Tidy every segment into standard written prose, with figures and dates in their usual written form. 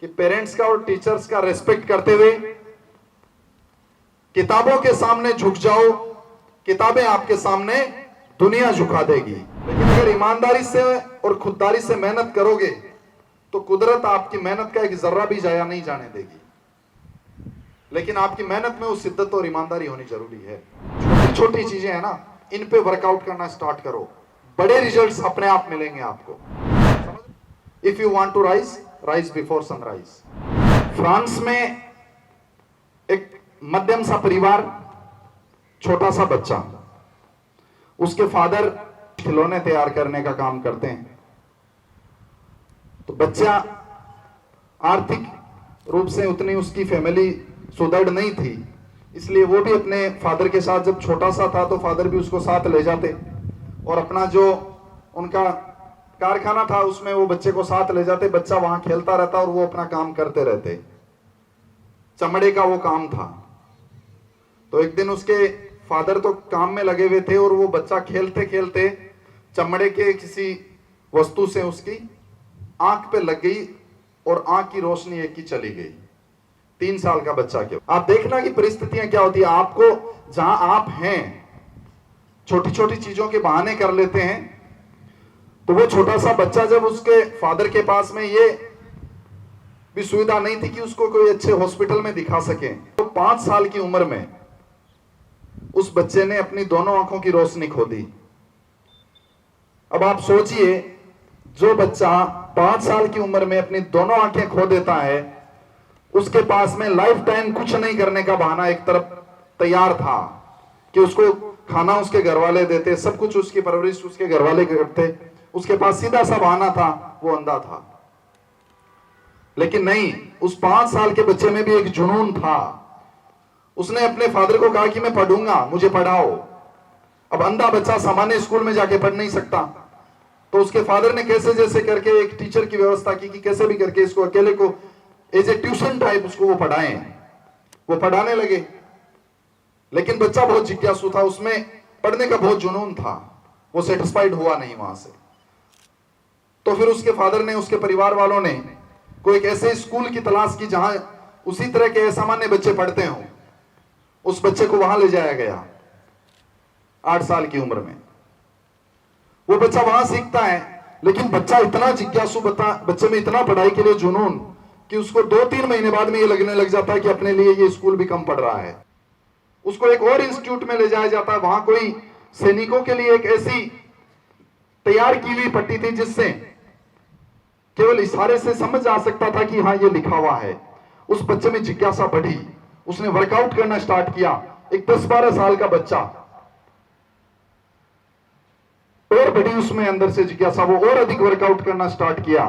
कि पेरेंट्स का और टीचर्स का रेस्पेक्ट करते हुए किताबों के सामने झुक जाओ, किताबें आपके सामने दुनिया झुका देगी। लेकिन अगर ईमानदारी से और खुददारी से मेहनत करोगे तो कुदरत आपकी मेहनत का एक जर्रा भी जाया नहीं जाने देगी। लेकिन आपकी मेहनत में वो शिद्दत और ईमानदारी होनी जरूरी है। छोटी छोटी चीजें हैं ना, इन पे वर्कआउट करना स्टार्ट करो, बड़े रिजल्ट्स अपने आप मिलेंगे आपको। If you want to rise, rise before sunrise. France में एक मध्यम सा परिवार, छोटा सा बच्चा, उसके फादर खिलौने तैयार करने का काम करते हैं। तो बच्चा आर्थिक रूप से उतनी उसकी फैमिली सुदृढ़ नहीं थी, इसलिए वो भी अपने फादर के साथ, जब छोटा सा था तो फादर भी उसको साथ ले जाते और अपना जो उनका कारखाना था उसमें वो बच्चे को साथ ले जाते। बच्चा वहां खेलता रहता और वो अपना काम करते रहते। चमड़े का वो काम था। तो एक दिन उसके फादर तो काम में लगे हुए थे और वो बच्चा खेलते खेलते चमड़े के किसी वस्तु से उसकी आंख पे लग गई और आंख की रोशनी एक की चली गई। 3 साल का बच्चा। क्यों? आप देखना कि परिस्थितियां क्या होती है। आपको जहां आप हैं छोटी छोटी चीजों के बहाने कर लेते हैं। तो वो छोटा सा बच्चा जब उसके फादर के पास में ये भी सुविधा नहीं थी कि उसको कोई अच्छे हॉस्पिटल में दिखा सके, तो 5 साल की उम्र में उस बच्चे ने अपनी दोनों आंखों की रोशनी खो दी। अब आप सोचिए, जो बच्चा 5 साल की उम्र में अपनी दोनों आंखें खो देता है, उसके पास में लाइफ टाइम कुछ नहीं करने का बहाना एक तरफ तैयार था कि उसको खाना उसके घर वाले देते, सब कुछ उसकी परवरिश उसके घर वाले करते। उसके पास सीधा सा बहाना था, वो अंधा था। लेकिन नहीं, उस 5 साल के बच्चे में भी एक जुनून था। उसने अपने फादर को कहा कि मैं पढ़ूंगा, मुझे पढ़ाओ। अब अंधा बच्चा सामान्य स्कूल में जाके पढ़ नहीं सकता, तो उसके फादर ने कैसे जैसे करके एक टीचर की व्यवस्था की कि कैसे भी करके इसको अकेले को एज ए ट्यूशन टाइप उसको वो पढ़ाएं। वो पढ़ाने लगे। लेकिन बच्चा बहुत जिज्ञासु था, उसमें पढ़ने का बहुत जुनून था। वो सेटिस्फाइड हुआ नहीं वहां से। तो फिर उसके फादर ने, उसके परिवार वालों ने कोई एक ऐसे स्कूल की तलाश की जहां उसी तरह के असामान्य बच्चे पढ़ते हों। उस बच्चे को वहां ले जाया गया 8 साल की उम्र में। वो बच्चा वहां सीखता है, लेकिन बच्चा इतना जिज्ञासु, बच्चे में इतना पढ़ाई के लिए जुनून कि उसको 2-3 महीने बाद में ये लगने लग जाता है कि अपने लिए ये स्कूल भी कम पढ़ रहा है। उसको एक और इंस्टीट्यूट में ले जाया जाता है। वहां कोई सैनिकों के लिए एक ऐसी तैयार की हुई पट्टी थी जिससे केवल इशारे से समझ आ सकता था कि हाँ ये लिखा हुआ है। उस बच्चे में जिज्ञासा बढ़ी, उसने वर्कआउट करना स्टार्ट किया। एक 10-12 साल का बच्चा, और बढ़ी उसमें अंदर से जिज्ञासा, वो और अधिक वर्कआउट करना स्टार्ट किया।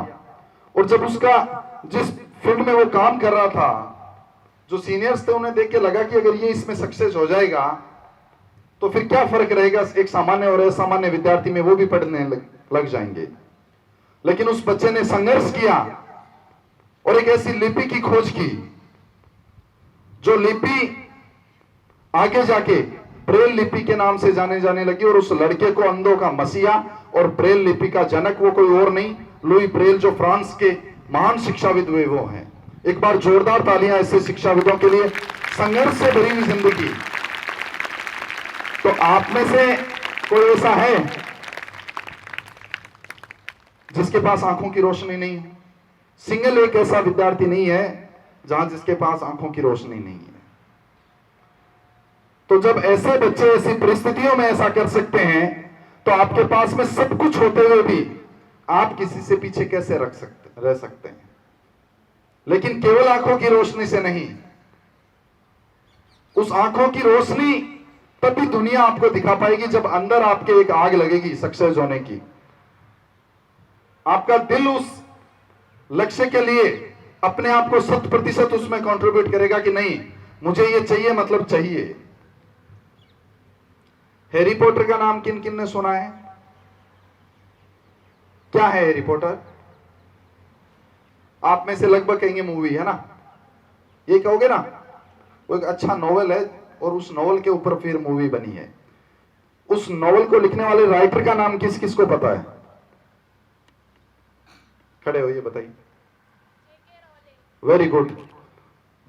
और जब उसका जिस फील्ड में वो काम कर रहा था, जो सीनियर्स थे, उन्हें देख के लगा कि अगर ये इसमें सक्सेस हो जाएगा तो फिर क्या फर्क रहेगा एक सामान्य और असामान्य विद्यार्थी में, वो भी पढ़ने लग जाएंगे। लेकिन उस बच्चे ने संघर्ष किया और एक ऐसी लिपि की खोज की जो लिपि आगे जाके ब्रेल लिपि के नाम से जाने लगी। और उस लड़के को अंधों का मसीहा और ब्रेल लिपि का जनक वो कोई और नहीं, लुई ब्रेल, जो फ्रांस के महान शिक्षाविद हुए वो हैं। एक बार जोरदार तालियां ऐसे शिक्षाविदों के लिए। संघर्ष से भरी हुई जिंदगी। तो आप में से कोई ऐसा है जिसके पास आंखों की रोशनी नहीं है? सिंगल एक ऐसा विद्यार्थी नहीं है जहां जिसके पास आंखों की रोशनी नहीं है। तो जब ऐसे बच्चे ऐसी परिस्थितियों में ऐसा कर सकते हैं, तो आपके पास में सब कुछ होते हुए भी आप किसी से पीछे कैसे रह सकते हैं? लेकिन केवल आंखों की रोशनी से नहीं, उस आंखों की रोशनी तभी दुनिया आपको दिखा पाएगी जब अंदर आपके एक आग लगेगी सक्सेस होने की। आपका दिल उस लक्ष्य के लिए अपने आप को 100% उसमें कंट्रीब्यूट करेगा कि नहीं, मुझे ये चाहिए, मतलब चाहिए। हैरी पॉटर का नाम किन किन ने सुना है? क्या है हैरी पॉटर? आप में से लगभग कहेंगे मूवी है ना, ये कहोगे ना। वो एक अच्छा नॉवेल है और उस नॉवेल के ऊपर फिर मूवी बनी है। उस नॉवेल को लिखने वाले राइटर का नाम किस किस को पता है? खड़े होइए, बताइए। वेरी गुड,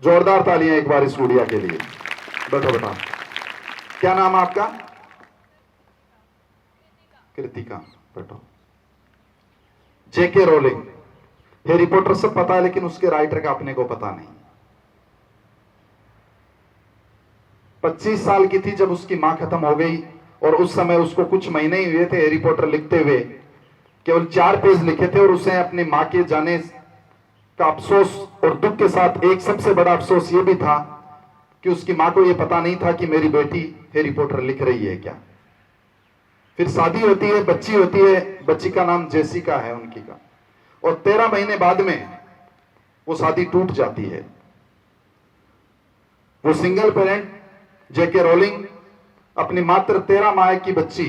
जोरदार तालियां एक बार इस गुड़िया के लिए। बैठो बेटा, क्या नाम है आपका? कृतिका। बैठो। जेके रोलिंग, हैरी पॉटर सब पता है, लेकिन उसके राइटर का अपने को पता नहीं। 25 साल की थी जब उसकी मां खत्म हो गई, और उस समय उसको कुछ महीने ही हुए थे हैरी पॉटर लिखते हुए। केवल 4 पेज लिखे थे, और उसे अपनी मां के जाने का अफसोस और दुख के साथ एक सबसे बड़ा अफसोस यह भी था कि उसकी मां को यह पता नहीं था कि मेरी बेटी हैरी पॉटर लिख रही है क्या। फिर शादी होती है, बच्ची होती है, बच्ची का नाम जेसिका है उनकी का, और 13 महीने बाद में वो शादी टूट जाती है। वो सिंगल पेरेंट जेके रोलिंग अपनी मात्र 13 माह की बच्ची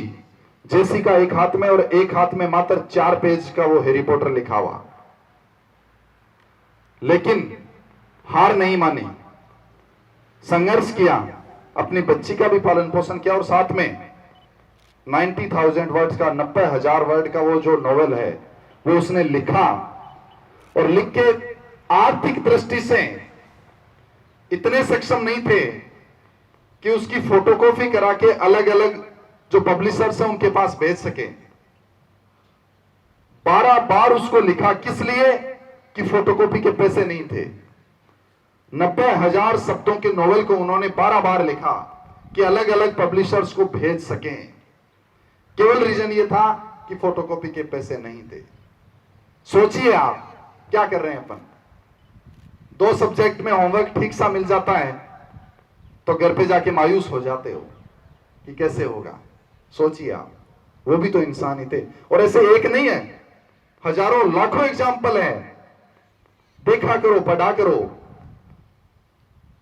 जेसिका एक हाथ में, और एक हाथ में मात्र 4 पेज का वो हैरी पॉटर लिखा हुआ, लेकिन हार नहीं मानी, संघर्ष किया, अपनी बच्ची का भी पालन पोषण किया, और साथ में 90,000 वर्ड्स का, 90,000 वर्ड का वो जो नॉवेल है वो उसने लिखा। और लिख के आर्थिक दृष्टि से इतने सक्षम नहीं थे कि उसकी फोटोकॉपी करा के अलग अलग जो पब्लिशर्स हैं उनके पास भेज सके। 12 बार उसको लिखा, किस लिए? कि फोटोकॉपी के पैसे नहीं थे। 90,000 शब्दों के नॉवेल को उन्होंने 12 बार लिखा कि अलग अलग पब्लिशर्स को भेज सकें। केवल रीजन ये था कि फोटोकॉपी के पैसे नहीं थे। सोचिए आप क्या कर रहे हैं अपन। 2 सब्जेक्ट में होमवर्क ठीक सा मिल जाता है तो घर पे जाके मायूस हो जाते हो कि कैसे होगा। सोचिए आप, वो भी तो इंसान ही थे। और ऐसे एक नहीं है, हजारों लाखों एग्जाम्पल है। देखा करो, पढ़ा करो।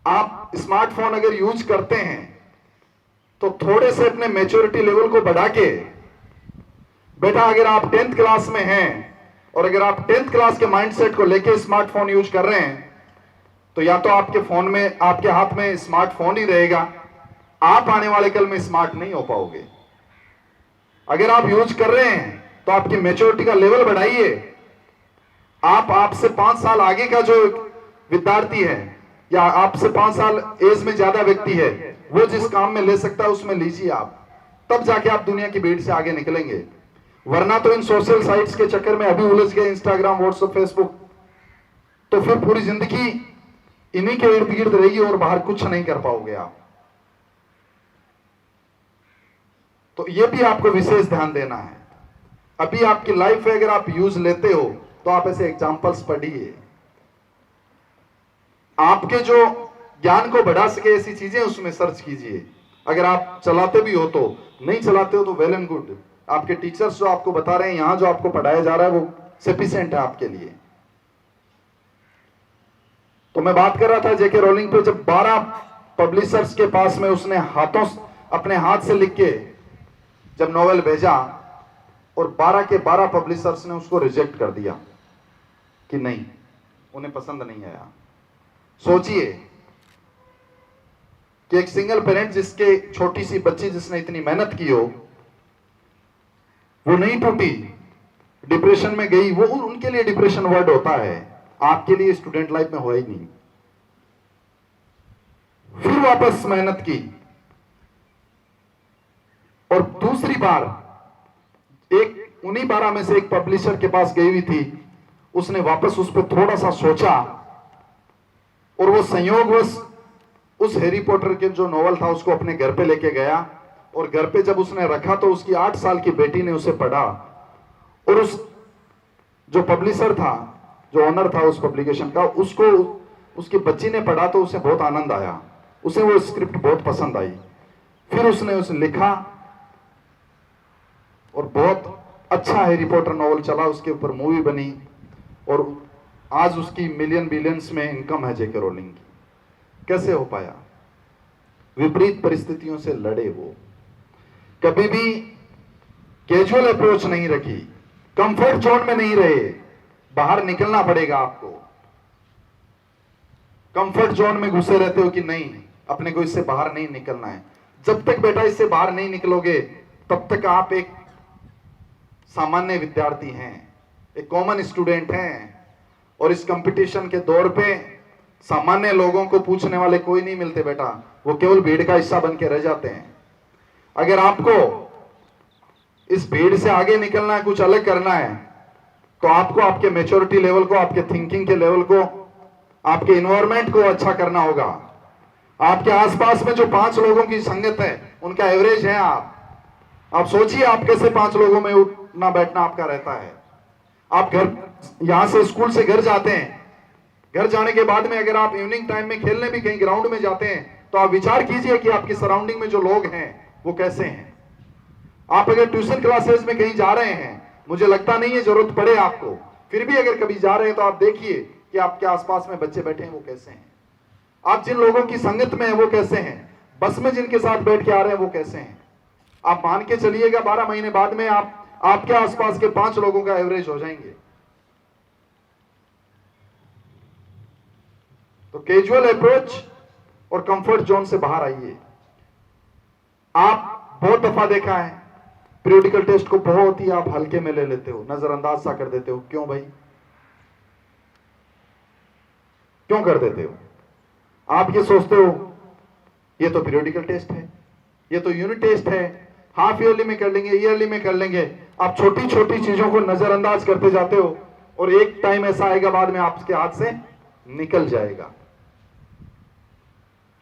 आप स्मार्टफोन अगर यूज करते हैं तो थोड़े से अपने मैच्योरिटी लेवल को बढ़ा के, बेटा अगर आप 10th क्लास में हैं और अगर आप 10th क्लास के माइंडसेट को लेके स्मार्टफोन यूज कर रहे हैं, तो या तो आपके फोन में, आपके हाथ में स्मार्टफोन ही रहेगा, आप आने वाले कल में स्मार्ट नहीं हो पाओगे। अगर आप यूज कर रहे हैं तो आपकी मैच्योरिटी का लेवल बढ़ाइए। आपसे 5 साल आगे का जो विद्यार्थी है या आपसे 5 साल एज में ज्यादा व्यक्ति है, वो जिस काम में ले सकता है उसमें लीजिए आप, तब जाके आप दुनिया की भीड़ से आगे निकलेंगे। वरना तो इन सोशल साइट्स के चक्कर में अभी उलझ गए, इंस्टाग्राम, व्हाट्सएप, फेसबुक, तो फिर पूरी जिंदगी इन्हीं के इर्द गिर्द रहेगी और बाहर कुछ नहीं कर पाओगे आप। तो ये भी आपको विशेष ध्यान देना है। अभी आपकी लाइफ में अगर आप यूज लेते हो तो आप ऐसे एग्जाम्पल्स पढ़िए, आपके जो ज्ञान को बढ़ा सके ऐसी चीजें उसमें सर्च कीजिए। अगर आप चलाते भी हो तो, नहीं चलाते हो तो वेल एंड गुड। आपके टीचर्स जो आपको बता रहे हैं, यहां जो आपको पढ़ाया जा रहा है वो सफिशिएंट है आपके लिए। तो मैं बात कर रहा था जेके रोलिंग पे, जब 12 पब्लिशर्स के पास में उसने अपने हाथ से लिख के जब नॉवेल भेजा और 12 के 12 पब्लिशर्स ने उसको रिजेक्ट कर दिया कि नहीं, उन्हें पसंद नहीं आया। सोचिए कि एक सिंगल पेरेंट जिसके छोटी सी बच्ची जिसने इतनी मेहनत की हो, वो नहीं टूटी, डिप्रेशन में गई। वो उनके लिए डिप्रेशन वर्ड होता है, आपके लिए स्टूडेंट लाइफ में हो ही नहीं। फिर वापस मेहनत की और दूसरी बार एक उन्हीं 12 में से एक पब्लिशर के पास गई हुई थी, उसने वापस उस पर थोड़ा सा सोचा और वो संयोगवश उस हैरी पॉटर के जो नॉवल था उसको अपने घर पे लेके गया। और घर पे जब उसने रखा तो उसकी 8 साल की बेटी ने उसे पढ़ा और उस जो पब्लिशर था, जो ओनर था उस पब्लिकेशन का, उसको उसकी बच्ची ने पढ़ा तो उसे बहुत आनंद आया, उसे वो स्क्रिप्ट बहुत पसंद आई। फिर उसने उसे लिखा और बहुत अच्छा हैरी पॉटर नॉवल चला, उसके ऊपर मूवी बनी और आज उसकी मिलियन बिलियंस में इनकम है जेके रोलिंग की। कैसे हो पाया? विपरीत परिस्थितियों से लड़े। वो कभी भी कैजुअल अप्रोच नहीं रखी, कंफर्ट जोन में नहीं रहे। बाहर निकलना पड़ेगा आपको। कंफर्ट जोन में घुसे रहते हो कि नहीं, अपने को इससे बाहर नहीं निकलना है। जब तक बेटा इससे बाहर नहीं निकलोगे तब तक आप एक सामान्य विद्यार्थी हैं, एक कॉमन स्टूडेंट हैं। और इस कंपटीशन के दौर पे सामान्य लोगों को पूछने वाले कोई नहीं मिलते बेटा, वो केवल भीड़ का हिस्सा बन के रह जाते हैं। अगर आपको इस भीड़ से आगे निकलना है, कुछ अलग करना है, तो आपको आपके मैच्योरिटी लेवल को, आपके थिंकिंग के लेवल को, आपके इन्वायरमेंट को अच्छा करना होगा। आपके आसपास में जो 5 लोगों की संगत है, उनका एवरेज है आप सोचिए आप कैसे 5 लोगों में उठना बैठना आपका रहता है। आप घर, यहां से स्कूल से घर जाते हैं, घर जाने के बाद में अगर आप इवनिंग टाइम में खेलने भी कहीं ग्राउंड में जाते हैं, तो आप विचार कीजिए कि आपकी सराउंडिंग में जो लोग हैं वो कैसे हैं। आप अगर ट्यूशन क्लासेस में कहीं जा रहे हैं, मुझे लगता नहीं है जरूरत पड़े आपको, फिर भी अगर कभी जा रहे हैं तो आप देखिए कि आपके आसपास में बच्चे बैठे हैं वो कैसे हैं, आप जिन लोगों की संगत में है वो कैसे हैं, बस में जिनके साथ बैठ के आ रहे हैं वो कैसे हैं। आप मान के चलिएगा 12 महीने बाद में आपके आसपास के 5 लोगों का एवरेज हो जाएंगे। तो कैजुअल अप्रोच और कंफर्ट जोन से बाहर आइए। आप बहुत दफा देखा है पीरियोडिकल टेस्ट को बहुत ही आप हल्के में ले लेते हो, नजरअंदाज सा कर देते हो। क्यों भाई, क्यों कर देते हो? आप ये सोचते हो ये तो पीरियोडिकल टेस्ट है, ये तो यूनिट टेस्ट है, हाफ ईयरली में कर लेंगे, ईयरली में कर लेंगे। आप छोटी छोटी चीजों को नजरअंदाज करते जाते हो और एक टाइम ऐसा आएगा बाद में आपके हाथ से निकल जाएगा।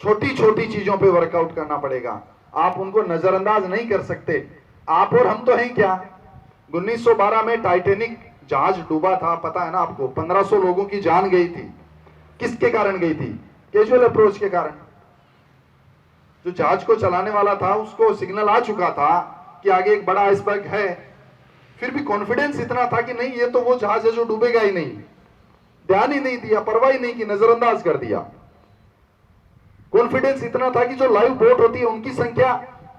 छोटी छोटी चीजों पे वर्कआउट करना पड़ेगा, आप उनको नजरअंदाज नहीं कर सकते। आप और हम तो हैं क्या, 1912 में टाइटैनिक जहाज डूबा था, पता है ना आपको, 1500 लोगों की जान गई थी। किसके कारण गई थी? कैजुअल अप्रोच के कारण। जो जहाज को चलाने वाला था उसको सिग्नल आ चुका था कि आगे एक बड़ा आइसबर्ग है, फिर भी कॉन्फिडेंस इतना था कि नहीं ये तो वो जहाज है जो डूबेगा ही नहीं, ध्यान ही नहीं दिया, परवाह ही नहीं की, नजरअंदाज कर दिया। कॉन्फिडेंस इतना था कि जो लाइव बोट होती है उनकी संख्या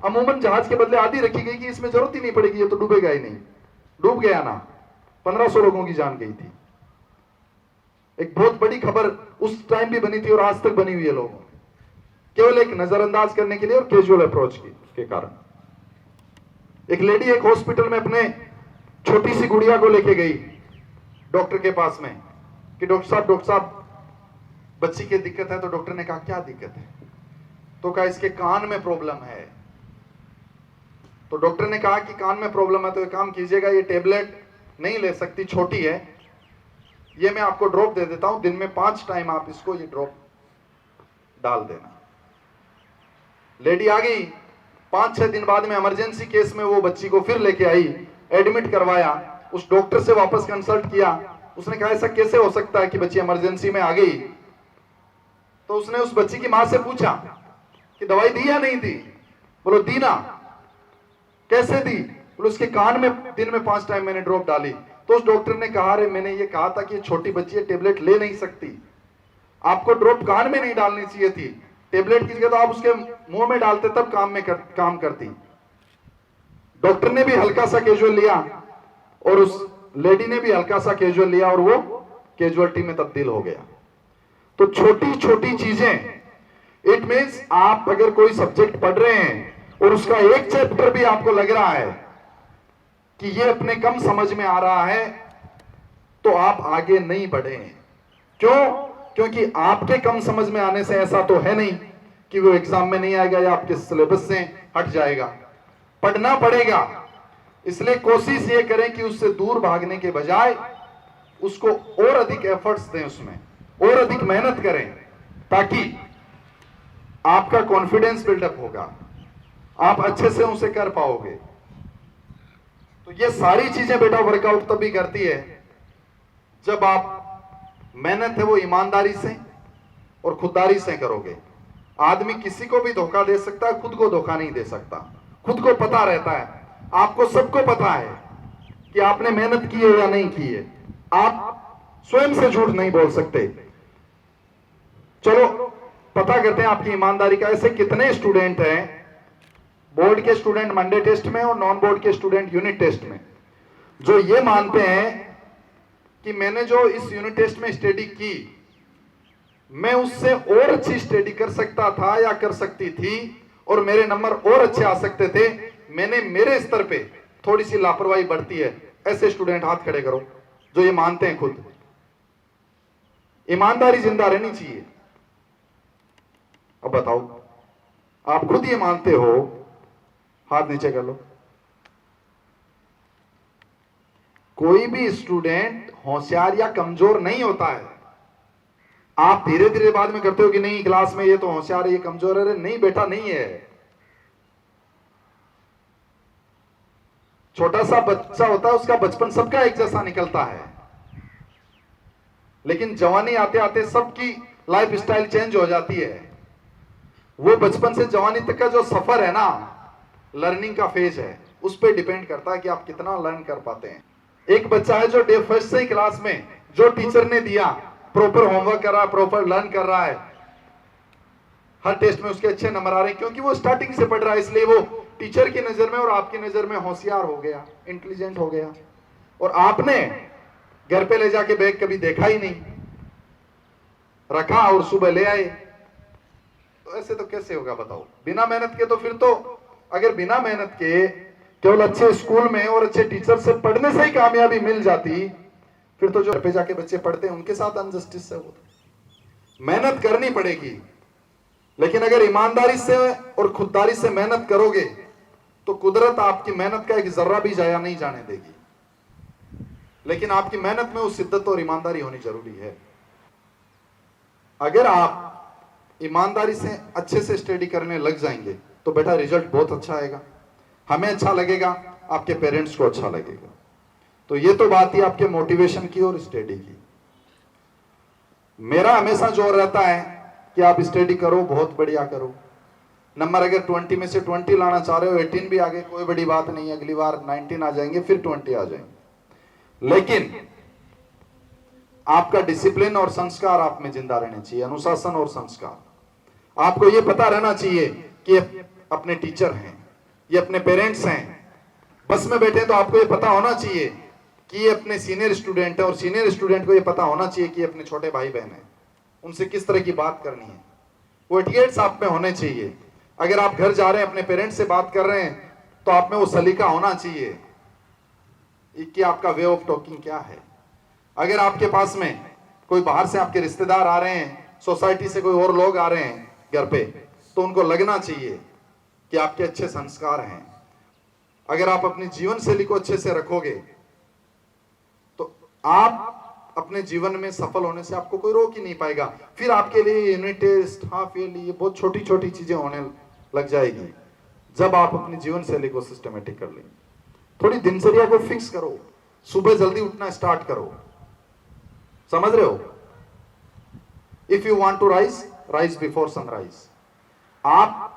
अमूमन जहाज के बदले आधी रखी गई कि इसमें जरूरत ही नहीं पड़ेगी, ये तो डूबेगा ही नहीं। डूब गया ना, 1500 लोगों की जान गई थी। एक बहुत बड़ी खबर उस टाइम भी बनी थी और आज तक बनी हुई है लोगों में, केवल एक नजरअंदाज करने के लिए और कैजुअल अप्रोच के कारण। एक लेडी एक हॉस्पिटल में अपने छोटी सी गुड़िया को लेके गई डॉक्टर के पास में कि डॉक्टर साहब बच्ची की दिक्कत है। तो डॉक्टर ने कहा क्या दिक्कत है? तो कहा इसके कान में प्रॉब्लम है। तो डॉक्टर ने कहा कि कान में प्रॉब्लम है तो एक काम कीजिएगा, ये टेबलेट नहीं ले सकती, छोटी है, ये मैं आपको ड्रॉप दे देता हूं, दिन में 5 टाइम आप इसको ये ड्रॉप डाल देना। लेडी आ गई, 5-6 दिन बाद में इमरजेंसी केस में वो बच्ची को फिर लेके आई, एडमिट करवाया, उस डॉक्टर से वापस कंसल्ट किया। उसने कहा ऐसा कैसे हो सकता है कि बच्ची इमरजेंसी में आ गई? तो उसने उस बच्ची की मां से पूछा कि दवाई दी या नहीं दी? बोलो दी ना। कैसे दी? बोलो उसके कान में दिन में 5 टाइम मैंने ड्रॉप डाली। तो उस डॉक्टर ने कहा अरे मैंने ये कहा था कि ये छोटी बच्ची है, टेबलेट ले नहीं सकती, आपको ड्रॉप कान में नहीं डालनी चाहिए थी, टेबलेट की जगह तो आप उसके मुंह में डालते तब काम करती। डॉक्टर ने भी हल्का सा कैजुअल लिया और उस लेडी ने भी हल्का सा कैजुअल लिया और वो कैजुअलिटी में तब्दील हो गया। तो छोटी छोटी चीजें, इट मींस आप अगर कोई सब्जेक्ट पढ़ रहे हैं और उसका एक चैप्टर भी आपको लग रहा है कि ये अपने कम समझ में आ रहा है, तो आप आगे नहीं बढ़े। क्यों? क्योंकि आपके कम समझ में आने से ऐसा तो है नहीं कि वो एग्जाम में नहीं आएगा या आपके सिलेबस से हट जाएगा, पढ़ना पड़ेगा। इसलिए कोशिश ये करें कि उससे दूर भागने के बजाय उसको और अधिक एफर्ट्स दें, उसमें और अधिक मेहनत करें, ताकि आपका कॉन्फिडेंस बिल्डअप होगा, आप अच्छे से उसे कर पाओगे। तो ये सारी चीजें बेटा वर्कआउट तभी करती है जब आप मेहनत है वो ईमानदारी से और खुददारी से करोगे। आदमी किसी को भी धोखा दे सकता है, खुद को धोखा नहीं दे सकता। खुद को पता रहता है, आपको सबको पता है कि आपने मेहनत की है या नहीं की है, आप स्वयं से झूठ नहीं बोल सकते। चलो पता करते हैं आपकी ईमानदारी का। ऐसे कितने स्टूडेंट हैं, बोर्ड के स्टूडेंट मंडे टेस्ट में और नॉन बोर्ड के स्टूडेंट यूनिट टेस्ट में, जो ये मानते हैं कि मैंने जो इस यूनिट टेस्ट में स्टडी की, मैं उससे और अच्छी स्टडी कर सकता था या कर सकती थी और मेरे नंबर और अच्छे आ सकते थे, मैंने मेरे स्तर पे थोड़ी सी लापरवाही बढ़ती है। ऐसे स्टूडेंट हाथ खड़े करो जो ये मानते हैं खुद। ईमानदारी जिंदा रहनी चाहिए। अब बताओ, आप खुद ये मानते हो? हाथ नीचे कर लो। कोई भी स्टूडेंट होशियार या कमजोर नहीं होता है। आप धीरे धीरे बाद में करते हो कि नहीं क्लास में ये तो होशियार है, ये कमजोर है। नहीं बेटा, नहीं है। छोटा सा बच्चा होता है, उसका बचपन सबका एक जैसा निकलता है, लेकिन जवानी आते आते सबकी लाइफ स्टाइल चेंज हो जाती है। वो बचपन से जवानी तक का जो सफर है ना, लर्निंग का फेज है, उस पर डिपेंड करता है कि आप कितना लर्न कर पाते हैं। एक बच्चा है जो डे फर्स्ट से ही क्लास में जो टीचर ने दिया प्रॉपर होमवर्क कर रहा है, प्रॉपर लर्न कर रहा है, हर टेस्ट में उसके अच्छे नंबर आ रहे हैं, क्योंकि वो स्टार्टिंग से पढ़ रहा है। इसलिए वो टीचर की नजर में और आपकी नजर में होशियार हो गया, इंटेलिजेंट हो गया। और आपने घर पे ले जाके बैग कभी देखा ही नहीं, रखा और सुबह ले आए, तो ऐसे तो कैसे होगा बताओ? बिना मेहनत के तो फिर तो, अगर बिना मेहनत के केवल अच्छे स्कूल में और अच्छे टीचर से पढ़ने से ही कामयाबी मिल जाती, फिर तो जो घर पे जाके बच्चे पढ़ते हैं उनके साथ अनजस्टिस है। वो तो मेहनत करनी पड़ेगी, लेकिन अगर ईमानदारी से और खुददारी से मेहनत करोगे तो कुदरत आपकी मेहनत का एक जर्रा भी जाया नहीं जाने देगी। लेकिन आपकी मेहनत में वो शिद्दत और ईमानदारी होनी जरूरी है। अगर आप ईमानदारी से अच्छे से स्टडी करने लग जाएंगे तो बेटा रिजल्ट बहुत अच्छा आएगा, हमें अच्छा लगेगा, आपके पेरेंट्स को अच्छा लगेगा। तो ये तो बात ही आपके मोटिवेशन की और स्टडी की। मेरा हमेशा जोर रहता है कि आप स्टडी करो, बहुत बढ़िया करो। नंबर अगर 20 में से 20 लाना चाह रहे हो, 18 भी आगे कोई बड़ी बात नहीं है, अगली बार 19 आ जाएंगे, फिर 20 आ जाएंगे। लेकिन आपका डिसिप्लिन और संस्कार आप में जिंदा रहने चाहिए, अनुशासन और संस्कार। आपको ये पता रहना चाहिए कि अपने टीचर हैं, ये अपने पेरेंट्स हैं। बस में बैठे तो आपको ये पता होना चाहिए कि ये अपने सीनियर स्टूडेंट है, और सीनियर स्टूडेंट को ये पता होना चाहिए कि ये अपने छोटे भाई बहन हैं, उनसे किस तरह की बात करनी है। वो एटिकेट्स आप में होने चाहिए। अगर आप घर जा रहे हैं अपने पेरेंट्स से बात कर रहे हैं तो आप में वो सलीका होना चाहिए कि आपका वे ऑफ टॉकिंग क्या है। अगर आपके पास में कोई बाहर से आपके रिश्तेदार आ रहे हैं, सोसाइटी से कोई और लोग आ रहे हैं घर पे, तो उनको लगना चाहिए कि आपके अच्छे संस्कार हैं। अगर आप अपनी जीवन शैली को अच्छे से रखोगे तो आप अपने जीवन में सफल होने से आपको कोई रोक ही नहीं पाएगा। फिर आपके लिए यूनिट टेस्ट, हाफ ईयरली, ये बहुत छोटी छोटी चीजें होने लग जाएगी जब आप अपनी जीवन शैली को सिस्टमेटिक कर लेंगे। थोड़ी दिनचर्या को फिक्स करो, सुबह जल्दी उठना स्टार्ट करो। समझ रहे हो? If you want to rise, rise before sunrise. आप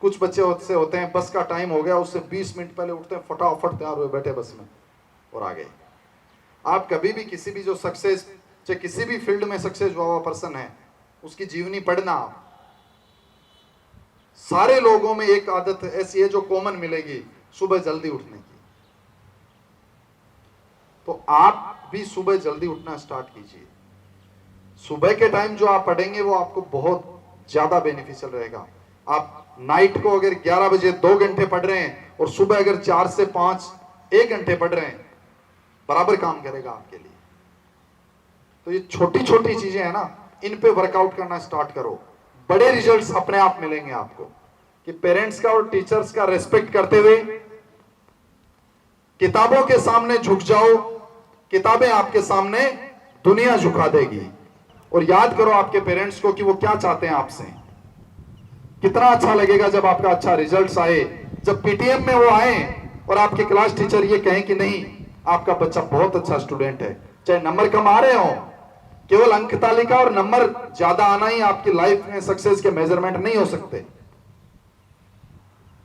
कुछ बच्चे से होते हैं, बस का टाइम हो गया, उससे 20 मिनट पहले उठते हैं, फटाफट तैयार हुए बैठे बस में और आ गए। आप कभी भी किसी भी जो सक्सेस, चाहे किसी भी फील्ड में सक्सेस हुआ पर्सन है, उसकी जीवनी पढ़ना। सारे लोगों में एक आदत ऐसी है जो कॉमन मिलेगी, सुबह जल्दी उठने की। तो आप भी सुबह जल्दी उठना स्टार्ट कीजिए। सुबह के टाइम जो आप पढ़ेंगे वो आपको बहुत ज्यादा बेनिफिशियल रहेगा। आप नाइट को अगर 11 बजे 2 घंटे पढ़ रहे हैं और सुबह अगर 4 से 5 1 घंटे पढ़ रहे हैं, बराबर काम करेगा आपके लिए। तो ये छोटी छोटी चीजें हैं ना, इन पे वर्कआउट करना स्टार्ट करो, बड़े रिजल्ट्स अपने आप मिलेंगे आपको। कि पेरेंट्स का और टीचर्स का रेस्पेक्ट करते हुए किताबों के सामने झुक जाओ, किताबें आपके सामने दुनिया झुका देगी। और याद करो आपके पेरेंट्स को कि वो क्या चाहते हैं आपसे। कितना अच्छा लगेगा जब आपका अच्छा रिजल्ट्स आए, जब पीटीएम में वो आए और आपके क्लास टीचर ये कहें कि नहीं आपका बच्चा बहुत अच्छा स्टूडेंट है। चाहे नंबर कम आ रहे हो, केवल अंक तालिका और नंबर ज्यादा आना ही आपकी लाइफ में सक्सेस के मेजरमेंट नहीं हो सकते।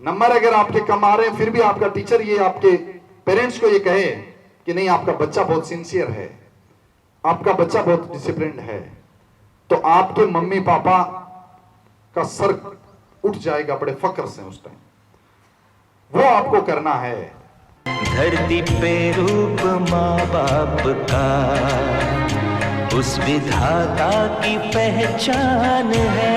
नंबर अगर आपके कम आ रहे हैं फिर भी आपका टीचर ये आपके पेरेंट्स को ये कहे कि नहीं आपका बच्चा बहुत सिंसियर है, आपका बच्चा बहुत डिसिप्लिन्ड है, तो आपके मम्मी पापा का सर उठ जाएगा बड़े फक्र से उस टाइम। वो आपको करना है। धरती पे रूप माँ बाप का उस विधाता की पहचान है।